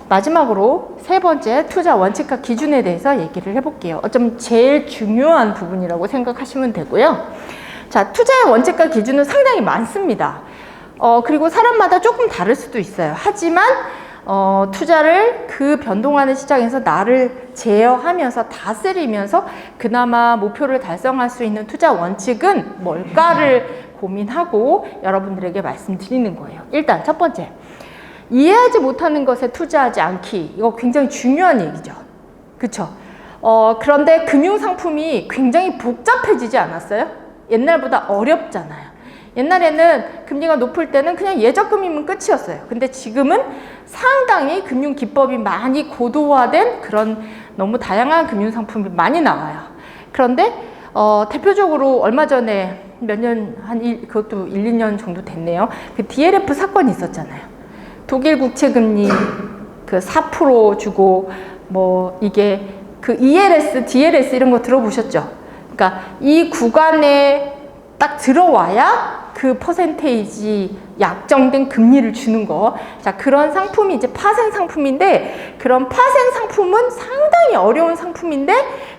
마지막으로 세 번째 투자 원칙과 기준에 대해서 얘기를 해볼게요. 어쩌면 제일 중요한 부분이라고 생각하시면 되고요. 자, 투자의 원칙과 기준은 상당히 많습니다. 그리고 사람마다 조금 다를 수도 있어요. 하지만 투자를 그 변동하는 시장에서 나를 제어하면서 다스리면서 그나마 목표를 달성할 수 있는 투자 원칙은 뭘까를 고민하고 여러분들에게 말씀드리는 거예요. 일단 첫 번째, 이해하지 못하는 것에 투자하지 않기. 이거 굉장히 중요한 얘기죠. 그쵸? 그런데 금융상품이 굉장히 복잡해지지 않았어요? 옛날보다 어렵잖아요. 옛날에는 금리가 높을 때는 그냥 예적금이면 끝이었어요. 근데 지금은 상당히 금융 기법이 많이 고도화된 그런 너무 다양한 금융상품이 많이 나와요. 그런데 대표적으로 얼마 전에 몇 년, 그것도 1, 2년 정도 됐네요. 그 DLF 사건이 있었잖아요. 독일 국채 금리 그 4% 주고 뭐 이게 그 ELS, DLS 이런 거 들어보셨죠? 그러니까 이 구간에 딱 들어와야 그 퍼센테이지 약정된 금리를 주는 거. 자, 그런 상품이 이제 파생 상품인데, 그런 파생 상품은 상당히 어려운 상품인데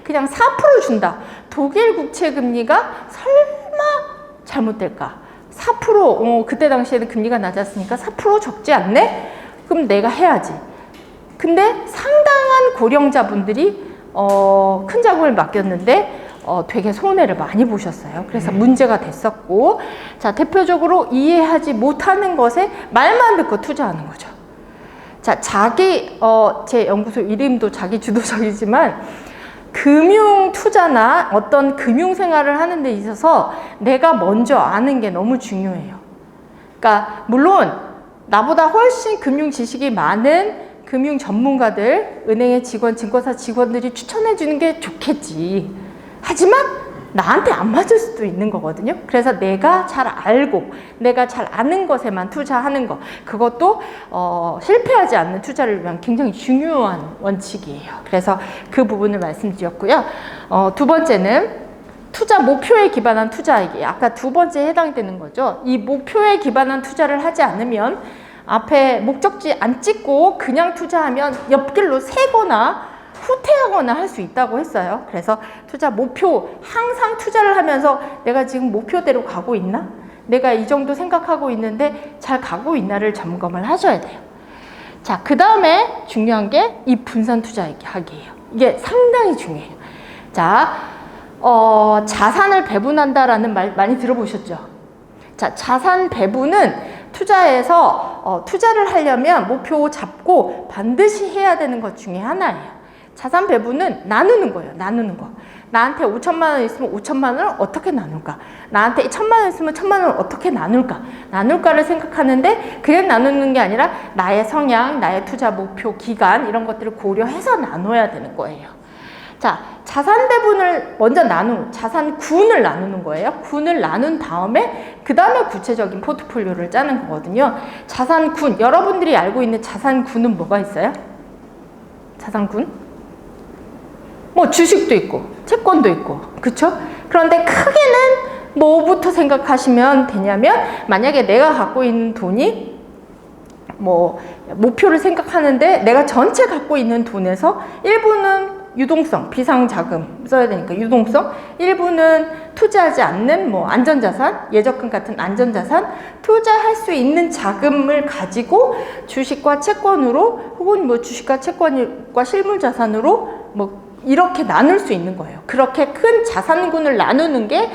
그냥 4% 준다. 독일 국채 금리가 설마 잘못될까? 4%, 그때 당시에는 금리가 낮았으니까 4% 적지 않네? 그럼 내가 해야지. 근데 상당한 고령자분들이 큰 자금을 맡겼는데 되게 손해를 많이 보셨어요. 그래서 문제가 됐었고, 자, 대표적으로 이해하지 못하는 것에 말만 듣고 투자하는 거죠. 자, 제 연구소 이름도 자기 주도적이지만 금융 투자나 어떤 금융 생활을 하는 데 있어서 내가 먼저 아는 게 너무 중요해요. 그러니까 물론 나보다 훨씬 금융 지식이 많은 금융 전문가들, 은행의 직원, 증권사 직원들이 추천해 주는 게 좋겠지. 하지만 나한테 안 맞을 수도 있는 거거든요. 그래서 내가 잘 알고 내가 잘 아는 것에만 투자하는 거, 그것도 실패하지 않는 투자를 위한 굉장히 중요한 원칙이에요. 그래서 그 부분을 말씀드렸고요. 두 번째는 투자 목표에 기반한 투자이기. 아까 두 번째에 해당이 되는 거죠. 이 목표에 기반한 투자를 하지 않으면, 앞에 목적지 안 찍고 그냥 투자하면 옆길로 새거나 후퇴하거나 할 수 있다고 했어요. 그래서 투자 목표, 항상 투자를 하면서 내가 지금 목표대로 가고 있나? 내가 이 정도 생각하고 있는데 잘 가고 있나를 점검을 하셔야 돼요. 자, 그 다음에 중요한 게 이 분산 투자하기예요. 이게 상당히 중요해요. 자, 자산을 배분한다라는 말 많이 들어보셨죠? 자, 자산 배분은 투자에서 투자를 하려면 목표 잡고 반드시 해야 되는 것 중에 하나예요. 자산 배분은 나누는 거예요. 나누는 거. 나한테 5천만 원 있으면 5천만 원을 어떻게 나눌까? 나한테 1,000만 원 있으면 1,000만 원을 어떻게 나눌까? 나눌까를 생각하는데 그냥 나누는 게 아니라 나의 성향, 나의 투자 목표, 기간 이런 것들을 고려해서 나눠야 되는 거예요. 자, 자산 배분을 먼저 자산군을 나누는 거예요. 군을 나눈 다음에 그 다음에 구체적인 포트폴리오를 짜는 거거든요. 자산군, 여러분들이 알고 있는 자산군은 뭐가 있어요? 자산군? 뭐 주식도 있고 채권도 있고, 그쵸? 그런데 크게는 뭐부터 생각하시면 되냐면, 만약에 내가 갖고 있는 돈이 뭐 목표를 생각하는데 내가 전체 갖고 있는 돈에서 일부는 유동성, 비상자금 써야 되니까 유동성, 일부는 투자하지 않는 뭐 안전자산, 예적금 같은 안전자산, 투자할 수 있는 자금을 가지고 주식과 채권으로, 혹은 뭐 주식과 채권과 실물자산으로 뭐 이렇게 나눌 수 있는 거예요. 그렇게 큰 자산군을 나누는 게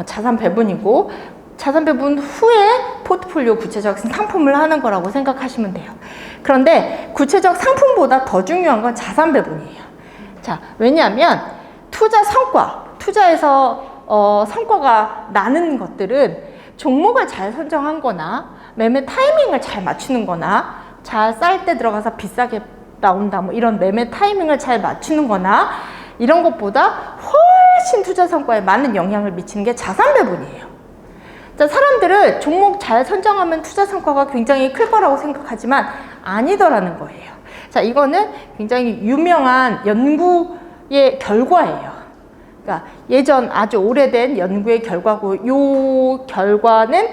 자산 배분이고, 자산 배분 후에 포트폴리오 구체적 상품을 하는 거라고 생각하시면 돼요. 그런데 구체적 상품보다 더 중요한 건 자산 배분이에요. 자, 왜냐하면 투자에서 성과가 나는 것들은 종목을 잘 선정한 거나 매매 타이밍을 잘 맞추는 거나 잘 쌀 때 들어가서 비싸게 나온다, 뭐 이런 매매 타이밍을 잘 맞추는 거나 이런 것보다 훨씬 투자 성과에 많은 영향을 미치는 게 자산 배분이에요. 자, 사람들은 종목 잘 선정하면 투자 성과가 굉장히 클 거라고 생각하지만 아니더라는 거예요. 자, 이거는 굉장히 유명한 연구 연구의 결과예요. 그러니까 예전 아주 오래된 연구의 결과고, 요 결과는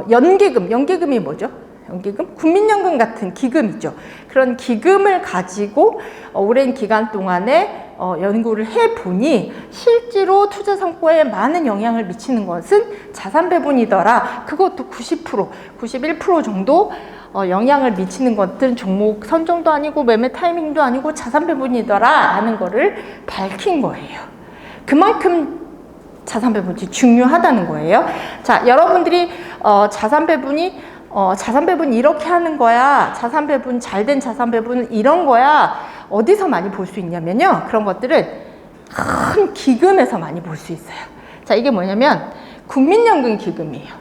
연기금이 뭐죠? 연기금? 국민연금 같은 기금이죠. 그런 기금을 가지고 오랜 기간 동안에 연구를 해보니 실제로 투자 성과에 많은 영향을 미치는 것은 자산 배분이더라. 그것도 90%, 91% 정도 영향을 미치는 것들은 종목 선정도 아니고 매매 타이밍도 아니고 자산 배분이더라 라는 거를 밝힌 거예요. 그만큼 자산 배분이 중요하다는 거예요. 자, 여러분들이 자산 배분이 이렇게 하는 거야. 자산 배분, 잘된 자산 배분은 이런 거야. 어디서 많이 볼 수 있냐면요. 그런 것들은 큰 기금에서 많이 볼 수 있어요. 자, 이게 뭐냐면 국민연금 기금이에요.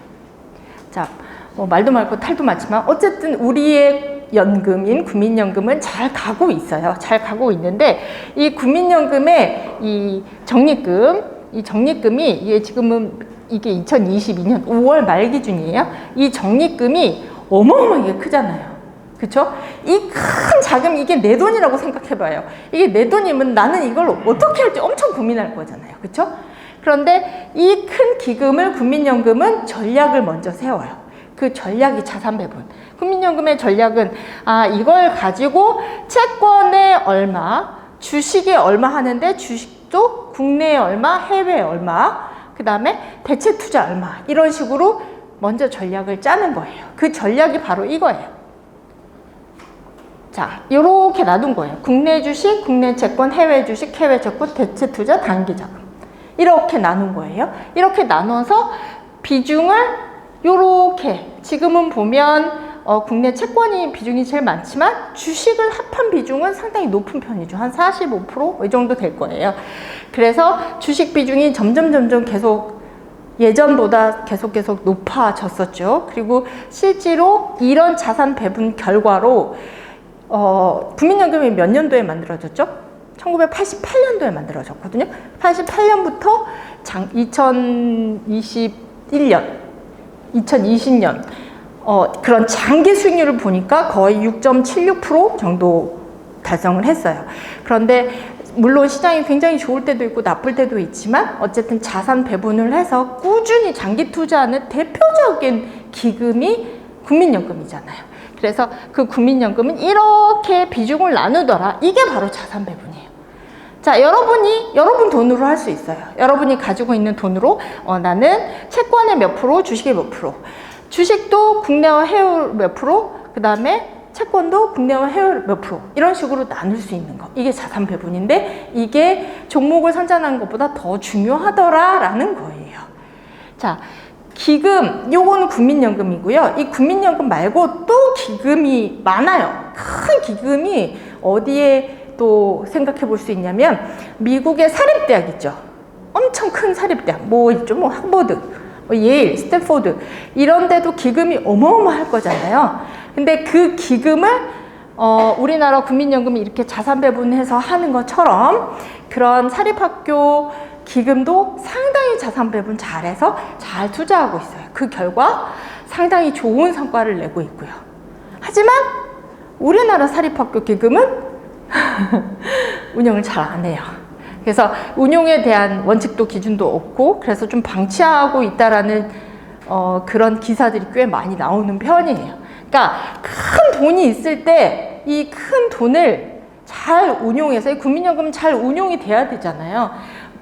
자, 말도 많고 탈도 많지만 어쨌든 우리의 연금인 국민연금은 잘 가고 있어요. 잘 가고 있는데 이 국민연금의 이 적립금이 이게 지금은 이게 2022년 5월 말 기준이에요. 이 적립금이 어마어마하게 크잖아요. 그쵸? 이 큰 자금, 이게 내 돈이라고 생각해봐요. 이게 내 돈이면 나는 이걸 어떻게 할지 엄청 고민할 거잖아요. 그쵸? 그런데 이 큰 기금을 국민연금은 전략을 먼저 세워요. 그 전략이 자산 배분. 국민연금의 전략은 이걸 가지고 채권에 얼마, 주식에 얼마 하는데 주식도 국내에 얼마, 해외에 얼마, 그 다음에 대체 투자 얼마, 이런 식으로 먼저 전략을 짜는 거예요. 그 전략이 바로 이거예요. 자, 요렇게 놔둔 거예요. 국내 주식, 국내 채권, 해외 주식, 해외 채권, 대체 투자, 단기 자금. 이렇게 나눈 거예요. 이렇게 나눠서 비중을 요렇게, 지금은 보면 국내 채권이 비중이 제일 많지만 주식을 합한 비중은 상당히 높은 편이죠. 한 45% 이 정도 될 거예요. 그래서 주식 비중이 점점 계속 예전보다 계속 높아졌었죠. 그리고 실제로 이런 자산 배분 결과로 국민연금이 몇 년도에 만들어졌죠? 1988년도에 만들어졌거든요. 88년부터 2020년 그런 장기 수익률을 보니까 거의 6.76% 정도 달성을 했어요. 그런데 물론 시장이 굉장히 좋을 때도 있고 나쁠 때도 있지만 어쨌든 자산 배분을 해서 꾸준히 장기 투자하는 대표적인 기금이 국민연금이잖아요. 그래서 그 국민연금은 이렇게 비중을 나누더라. 이게 바로 자산 배분이에요. 자, 여러분 돈으로 할 수 있어요. 여러분이 가지고 있는 돈으로 나는 채권의 몇 프로, 주식의 몇 프로, 주식도 국내와 해외 몇 프로, 그 다음에 채권도 국내와 해외 몇 프로, 이런 식으로 나눌 수 있는 거. 이게 자산 배분인데 이게 종목을 선정하는 것보다 더 중요하더라라는 거예요. 자, 기금, 요거는 국민연금이고요. 이 국민연금 말고 또 기금이 많아요. 큰 기금이 어디에 또 생각해 볼 수 있냐면 미국의 사립대학 있죠. 엄청 큰 사립대학. 뭐 있죠? 뭐 하버드, 예일, 스탠포드 이런 데도 기금이 어마어마할 거잖아요. 근데 그 기금을 우리나라 국민연금이 이렇게 자산 배분해서 하는 것처럼 그런 사립학교 기금도 상당히 자산 배분 잘해서 잘 투자하고 있어요. 그 결과 상당히 좋은 성과를 내고 있고요. 하지만 우리나라 사립학교 기금은 운영을 잘 안 해요. 그래서 운용에 대한 원칙도 기준도 없고 그래서 좀 방치하고 있다라는 그런 기사들이 꽤 많이 나오는 편이에요. 그러니까 큰 돈이 있을 때 이 큰 돈을 잘 운용해서 이 국민연금은 잘 운용이 돼야 되잖아요.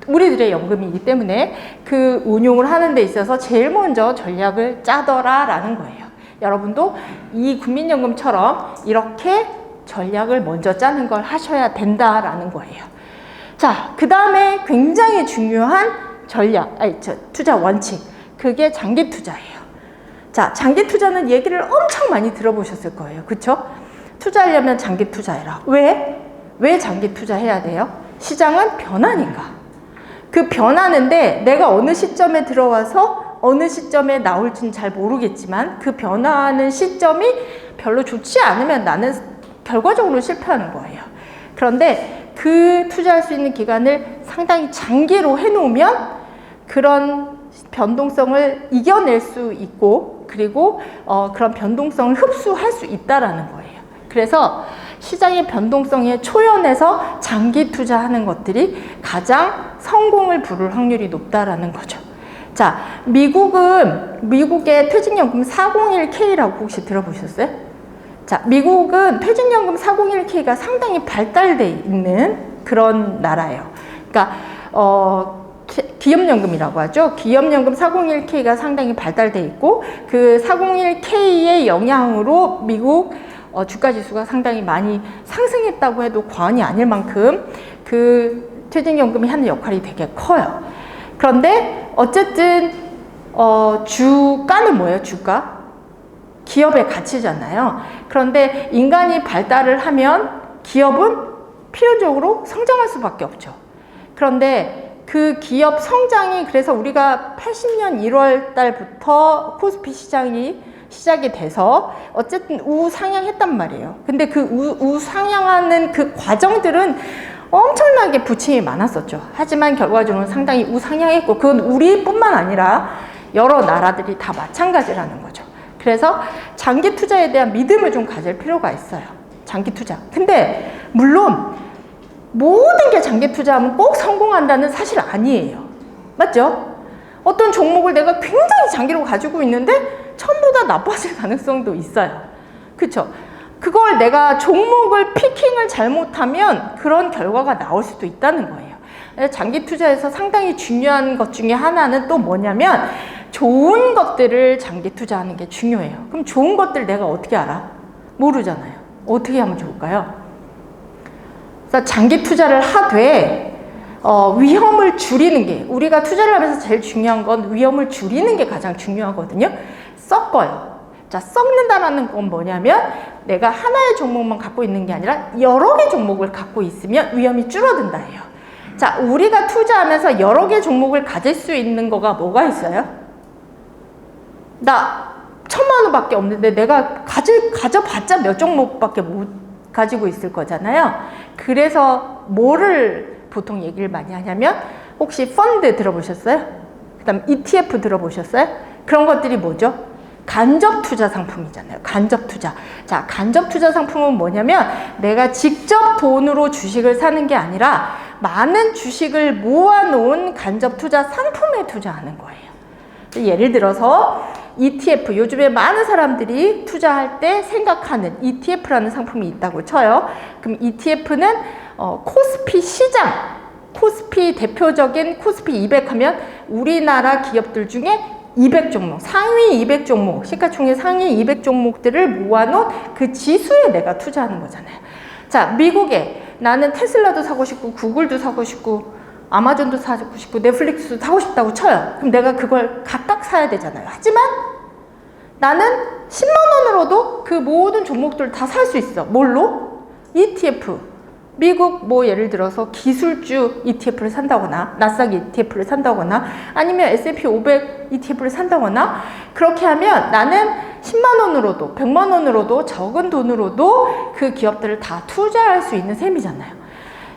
우리들의 연금이기 때문에 그 운용을 하는 데 있어서 제일 먼저 전략을 짜더라라는 거예요. 여러분도 이 국민연금처럼 이렇게 전략을 먼저 짜는 걸 하셔야 된다라는 거예요. 자, 그 다음에 굉장히 중요한 투자 원칙. 그게 장기 투자예요. 자, 장기 투자는 얘기를 엄청 많이 들어보셨을 거예요. 그쵸? 투자하려면 장기 투자해라. 왜 장기 투자해야 돼요? 시장은 변하니까. 그 변하는데 내가 어느 시점에 들어와서 어느 시점에 나올지는 잘 모르겠지만 그 변화하는 시점이 별로 좋지 않으면 나는 결과적으로 실패하는 거예요. 그런데 그 투자할 수 있는 기간을 상당히 장기로 해놓으면 그런 변동성을 이겨낼 수 있고 그리고 그런 변동성을 흡수할 수 있다라는 거예요. 그래서 시장의 변동성에 초연해서 장기 투자하는 것들이 가장 성공을 부를 확률이 높다라는 거죠. 자, 미국의 퇴직연금 401k라고 혹시 들어보셨어요? 자, 미국은 퇴직연금 401k가 상당히 발달돼 있는 그런 나라예요. 그러니까 기업연금이라고 하죠. 기업연금 401k가 상당히 발달돼 있고 그 401k의 영향으로 미국 주가지수가 상당히 많이 상승했다고 해도 과언이 아닐 만큼 그 퇴직연금이 하는 역할이 되게 커요. 그런데 어쨌든 주가는 뭐예요? 주가? 기업의 가치잖아요. 그런데 인간이 발달을 하면 기업은 필연적으로 성장할 수밖에 없죠. 그런데 그 기업 성장이 그래서 우리가 80년 1월 달부터 코스피 시장이 시작이 돼서 어쨌든 우상향했단 말이에요. 근데 그 우상향하는 그 과정들은 엄청나게 부침이 많았었죠. 하지만 결과적으로는 상당히 우상향했고 그건 우리뿐만 아니라 여러 나라들이 다 마찬가지라는 거죠. 그래서 장기 투자에 대한 믿음을 좀 가질 필요가 있어요. 장기 투자. 근데 물론 모든 게 장기 투자하면 꼭 성공한다는 사실 아니에요. 맞죠? 어떤 종목을 내가 굉장히 장기로 가지고 있는데 전부 다 나빠질 가능성도 있어요. 그쵸? 그걸 내가 종목을 피킹을 잘못하면 그런 결과가 나올 수도 있다는 거예요. 장기 투자에서 상당히 중요한 것 중에 하나는 또 뭐냐면 좋은 것들을 장기 투자하는 게 중요해요. 그럼 좋은 것들 내가 어떻게 알아? 모르잖아요. 어떻게 하면 좋을까요? 그래서 장기 투자를 하되 위험을 줄이는 게 우리가 투자를 하면서 제일 중요한 건 위험을 줄이는 게 가장 중요하거든요. 섞어요. 자, 섞는다라는 건 뭐냐면 내가 하나의 종목만 갖고 있는 게 아니라 여러 개 종목을 갖고 있으면 위험이 줄어든다예요. 자, 우리가 투자하면서 여러 개 종목을 가질 수 있는 거가 뭐가 있어요? 나 1,000만 원밖에 없는데 내가 가져봤자 몇 종목밖에 못 가지고 있을 거잖아요. 그래서 뭐를 보통 얘기를 많이 하냐면 혹시 펀드 들어보셨어요? 그 다음 ETF 들어보셨어요? 그런 것들이 뭐죠? 간접 투자 상품이잖아요. 간접 투자. 자, 간접 투자 상품은 뭐냐면 내가 직접 돈으로 주식을 사는 게 아니라 많은 주식을 모아놓은 간접 투자 상품에 투자하는 거예요. 예를 들어서 ETF, 요즘에 많은 사람들이 투자할 때 생각하는 ETF라는 상품이 있다고 쳐요. 그럼 ETF는 코스피 시장, 코스피 대표적인 코스피 200 하면 우리나라 기업들 중에 200종목, 상위 200종목, 시가총액 상위 200종목들을 모아놓은 그 지수에 내가 투자하는 거잖아요. 자, 미국에 나는 테슬라도 사고 싶고 구글도 사고 싶고 아마존도 사고 싶고 넷플릭스도 사고 싶다고 쳐요. 그럼 내가 그걸 각각 사야 되잖아요. 하지만 나는 10만 원으로도 그 모든 종목들을 다 살 수 있어. 뭘로? ETF. 미국 뭐 예를 들어서 기술주 ETF를 산다거나 나스닥 ETF를 산다거나 아니면 S&P 500 ETF를 산다거나 그렇게 하면 나는 10만 원으로도 100만 원으로도 적은 돈으로도 그 기업들을 다 투자할 수 있는 셈이잖아요.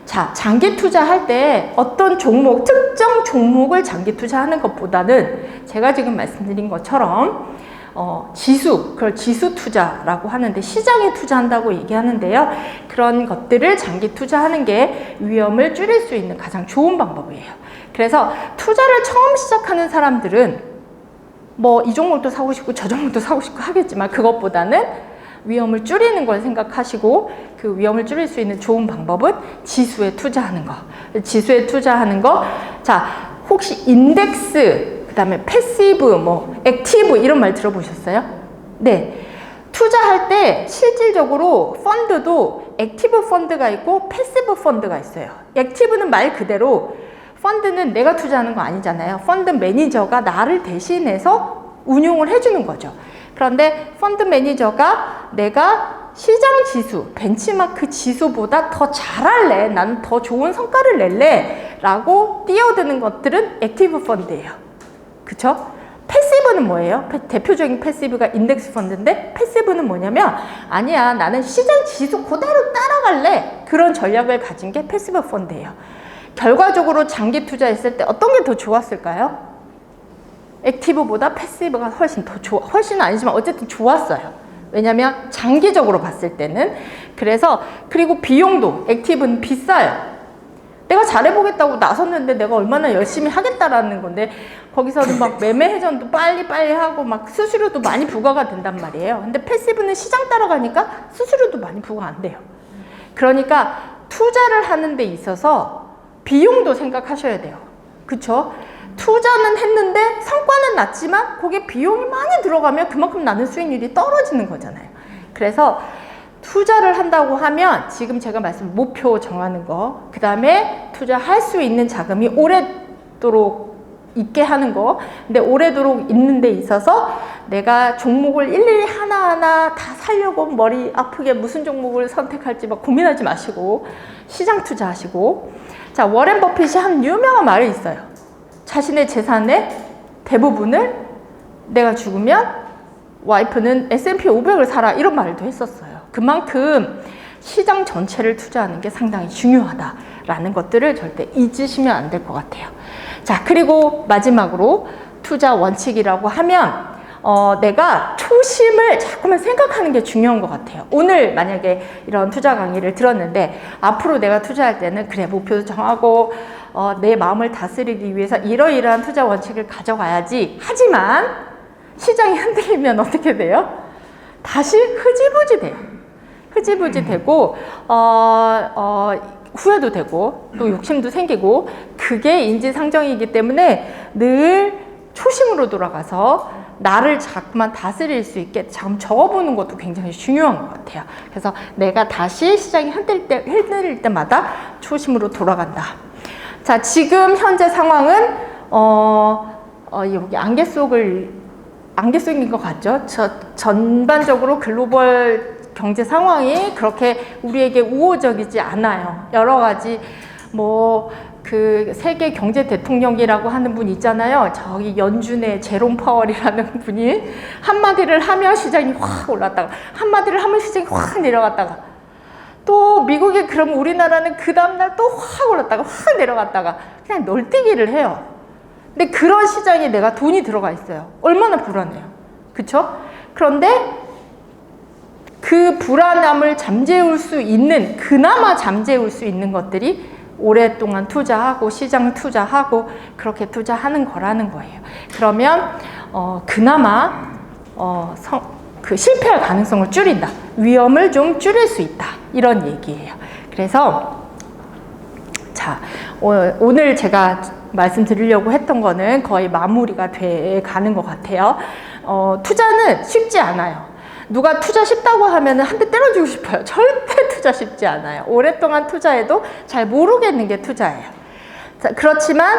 자, 장기 투자할 때 어떤 종목, 특정 종목을 장기 투자하는 것보다는 제가 지금 말씀드린 것처럼 그걸 지수 투자라고 하는데 시장에 투자한다고 얘기하는데요. 그런 것들을 장기 투자하는 게 위험을 줄일 수 있는 가장 좋은 방법이에요. 그래서 투자를 처음 시작하는 사람들은 뭐 이 종목도 사고 싶고 저 종목도 사고 싶고 하겠지만 그것보다는 위험을 줄이는 걸 생각하시고 그 위험을 줄일 수 있는 좋은 방법은 지수에 투자하는 거. 지수에 투자하는 거. 자, 혹시 인덱스, 그 다음에 패시브, 액티브 이런 말 들어보셨어요? 네. 투자할 때 실질적으로 펀드도 액티브 펀드가 있고 패시브 펀드가 있어요. 액티브는 말 그대로 펀드는 내가 투자하는 거 아니잖아요. 펀드 매니저가 나를 대신해서 운용을 해주는 거죠. 그런데 펀드 매니저가 내가 시장 지수, 벤치마크 지수보다 더 잘할래, 나는 더 좋은 성과를 낼래 라고 뛰어드는 것들은 액티브 펀드예요. 그쵸? 패시브는 뭐예요? 대표적인 패시브가 인덱스 펀드인데 패시브는 뭐냐면 아니야, 나는 시장 지수 그대로 따라갈래, 그런 전략을 가진 게 패시브 펀드예요. 결과적으로 장기 투자했을 때 어떤 게 더 좋았을까요? 액티브보다 패시브가 훨씬 더 훨씬은 아니지만 어쨌든 좋았어요. 왜냐면 장기적으로 봤을 때는. 그래서 그리고 비용도 액티브는 비싸요. 내가 잘해보겠다고 나섰는데 내가 얼마나 열심히 하겠다라는 건데 거기서는 막 매매 회전도 빨리빨리 하고 막 수수료도 많이 부과가 된단 말이에요. 근데 패시브는 시장 따라가니까 수수료도 많이 부과 안 돼요. 그러니까 투자를 하는 데 있어서 비용도 생각하셔야 돼요. 그쵸? 투자는 했는데 성과는 났지만 거기에 비용이 많이 들어가면 그만큼 나는 수익률이 떨어지는 거잖아요. 그래서 투자를 한다고 하면 지금 제가 말씀 목표 정하는 거, 그 다음에 투자할 수 있는 자금이 오래도록 있게 하는 거. 근데 오래도록 있는 데 있어서 내가 종목을 일일이 하나하나 다 살려고 머리 아프게 무슨 종목을 선택할지 막 고민하지 마시고 시장 투자하시고. 자, 워렌 버핏이 한 유명한 말이 있어요. 자신의 재산의 대부분을 내가 죽으면 와이프는 S&P 500을 사라, 이런 말도 했었어요. 그만큼 시장 전체를 투자하는 게 상당히 중요하다라는 것들을 절대 잊으시면 안 될 것 같아요. 자, 그리고 마지막으로 투자 원칙이라고 하면 내가 초심을 자꾸만 생각하는 게 중요한 것 같아요. 오늘 만약에 이런 투자 강의를 들었는데 앞으로 내가 투자할 때는 그래, 목표도 정하고 내 마음을 다스리기 위해서 이러이러한 투자 원칙을 가져가야지. 하지만 시장이 흔들리면 어떻게 돼요? 다시 흐지부지 돼요. 흐지부지 되고 후회도 되고 또 욕심도 생기고, 그게 인지상정이기 때문에 늘 초심으로 돌아가서 나를 자꾸만 다스릴 수 있게 자꾸 적어보는 것도 굉장히 중요한 것 같아요. 그래서 내가 다시 시장이 흔들릴 때마다 초심으로 돌아간다. 자, 지금 현재 상황은 여기 안개 속인 것 같죠? 전반적으로 글로벌 경제 상황이 그렇게 우리에게 우호적이지 않아요. 여러 가지 그 세계 경제 대통령이라고 하는 분 있잖아요. 저기 연준의 제롬 파월이라는 분이 한마디를 하면 시장이 확 올랐다가 한마디를 하면 시장이 확 내려갔다가, 또 미국이 그러면 우리나라는 그 다음날 또 확 올랐다가 확 내려갔다가 그냥 널뛰기를 해요. 근데 그런 시장에 내가 돈이 들어가 있어요. 얼마나 불안해요. 그쵸? 그런데 그 불안함을 잠재울 수 있는, 그나마 잠재울 수 있는 것들이 오랫동안 투자하고 시장 투자하고 그렇게 투자하는 거라는 거예요. 그러면 그나마 그 실패할 가능성을 줄인다. 위험을 좀 줄일 수 있다. 이런 얘기예요. 그래서 자, 오늘 제가 말씀드리려고 했던 거는 거의 마무리가 돼 가는 것 같아요. 투자는 쉽지 않아요. 누가 투자 쉽다고 하면 한 대 때려주고 싶어요. 절대 투자 쉽지 않아요. 오랫동안 투자해도 잘 모르겠는 게 투자예요. 자, 그렇지만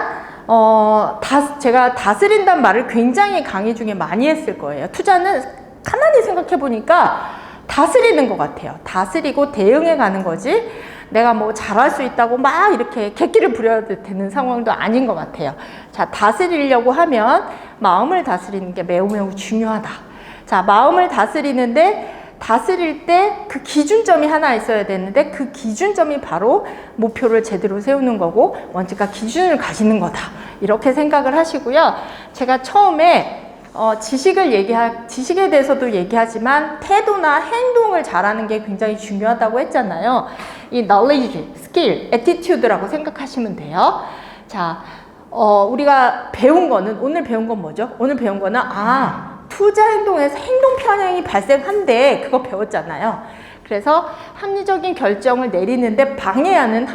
제가 다스린다는 말을 굉장히 강의 중에 많이 했을 거예요. 투자는 가만히 생각해 보니까 다스리는 것 같아요. 다스리고 대응해 가는 거지, 내가 잘할 수 있다고 막 이렇게 객기를 부려야 되는 상황도 아닌 것 같아요. 자, 다스리려고 하면 마음을 다스리는 게 매우 중요하다. 자, 마음을 다스리는데, 다스릴 때 그 기준점이 하나 있어야 되는데, 그 기준점이 바로 목표를 제대로 세우는 거고 원칙과 기준을 가지는 거다. 이렇게 생각을 하시고요. 제가 처음에 지식에 대해서도 얘기하지만 태도나 행동을 잘하는 게 굉장히 중요하다고 했잖아요. 이 knowledge, skill, attitude라고 생각하시면 돼요. 자, 우리가 배운 거는, 오늘 배운 건 뭐죠? 오늘 배운 거는 투자 행동에서 행동 편향이 발생한대, 그거 배웠잖아요. 그래서 합리적인 결정을 내리는데 방해하는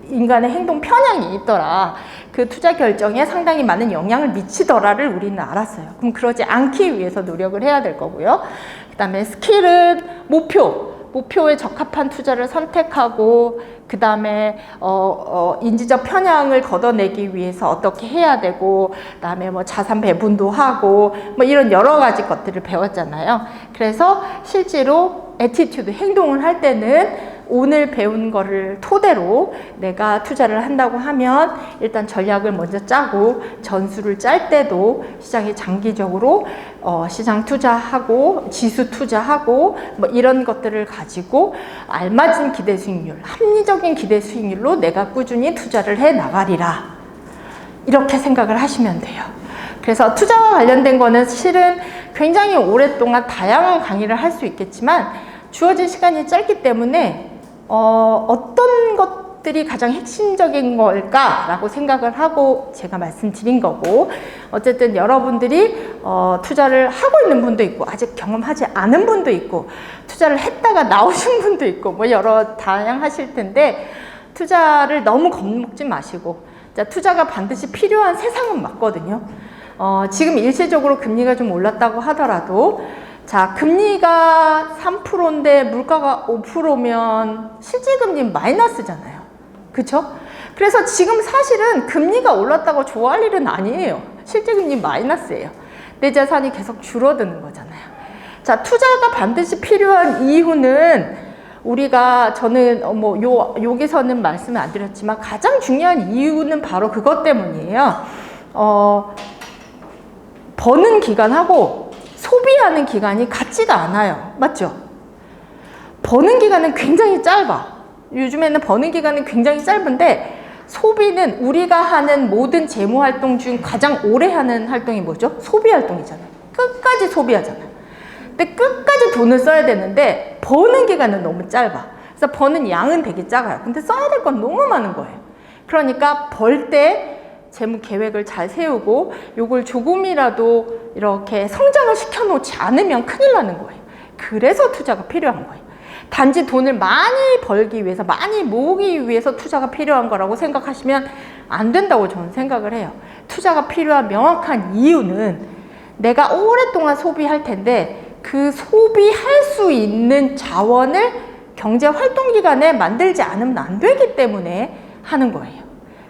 인간의 행동 편향이 있더라. 그 투자 결정에 상당히 많은 영향을 미치더라를 우리는 알았어요. 그럼 그러지 않기 위해서 노력을 해야 될 거고요. 그 다음에 스킬은 목표에 적합한 투자를 선택하고, 그 다음에 인지적 편향을 걷어내기 위해서 어떻게 해야 되고, 그 다음에 자산 배분도 하고 이런 여러 가지 것들을 배웠잖아요. 그래서 실제로 애티튜드, 행동을 할 때는 오늘 배운 거를 토대로 내가 투자를 한다고 하면 일단 전략을 먼저 짜고, 전술을 짤 때도 시장에 장기적으로 시장 투자하고 지수 투자하고 이런 것들을 가지고 알맞은 기대 수익률, 합리적인 기대 수익률로 내가 꾸준히 투자를 해 나가리라. 이렇게 생각을 하시면 돼요. 그래서 투자와 관련된 거는 실은 굉장히 오랫동안 다양한 강의를 할 수 있겠지만, 주어진 시간이 짧기 때문에 어떤 것들이 가장 핵심적인 걸까라고 생각을 하고 제가 말씀드린 거고, 어쨌든 여러분들이 투자를 하고 있는 분도 있고 아직 경험하지 않은 분도 있고 투자를 했다가 나오신 분도 있고 뭐 여러 다양하실 텐데, 투자를 너무 겁먹지 마시고, 자, 투자가 반드시 필요한 세상은 맞거든요. 지금 일시적으로 금리가 좀 올랐다고 하더라도, 자, 금리가 3%인데 물가가 5%면 실질금리 마이너스잖아요. 그쵸? 그래서 지금 사실은 금리가 올랐다고 좋아할 일은 아니에요. 실질금리 마이너스예요. 내 자산이 계속 줄어드는 거잖아요. 자, 투자가 반드시 필요한 이유는 저는 여기서는 말씀을 안 드렸지만 가장 중요한 이유는 바로 그것 때문이에요. 버는 기간하고 소비하는 기간이 같지가 않아요. 맞죠? 버는 기간은 굉장히 짧아. 요즘에는 버는 기간은 굉장히 짧은데, 소비는 우리가 하는 모든 재무활동 중 가장 오래 하는 활동이 뭐죠? 소비활동이잖아요. 끝까지 소비하잖아요. 근데 끝까지 돈을 써야 되는데 버는 기간은 너무 짧아. 그래서 버는 양은 되게 작아요. 근데 써야 될 건 너무 많은 거예요. 그러니까 벌 때 재무 계획을 잘 세우고 요걸 조금이라도 이렇게 성장을 시켜놓지 않으면 큰일 나는 거예요. 그래서 투자가 필요한 거예요. 단지 돈을 많이 벌기 위해서, 많이 모으기 위해서 투자가 필요한 거라고 생각하시면 안 된다고 저는 생각을 해요. 투자가 필요한 명확한 이유는 내가 오랫동안 소비할 텐데 그 소비할 수 있는 자원을 경제활동기간에 만들지 않으면 안 되기 때문에 하는 거예요.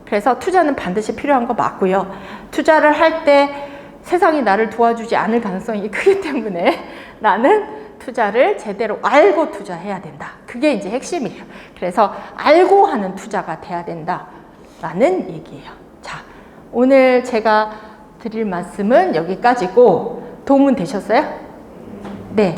그래서 투자는 반드시 필요한 거 맞고요. 투자를 할 때 세상이 나를 도와주지 않을 가능성이 크기 때문에 나는 투자를 제대로 알고 투자해야 된다. 그게 이제 핵심이에요. 그래서 알고 하는 투자가 돼야 된다라는 얘기예요. 자, 오늘 제가 드릴 말씀은 여기까지고 도움은 되셨어요? 네.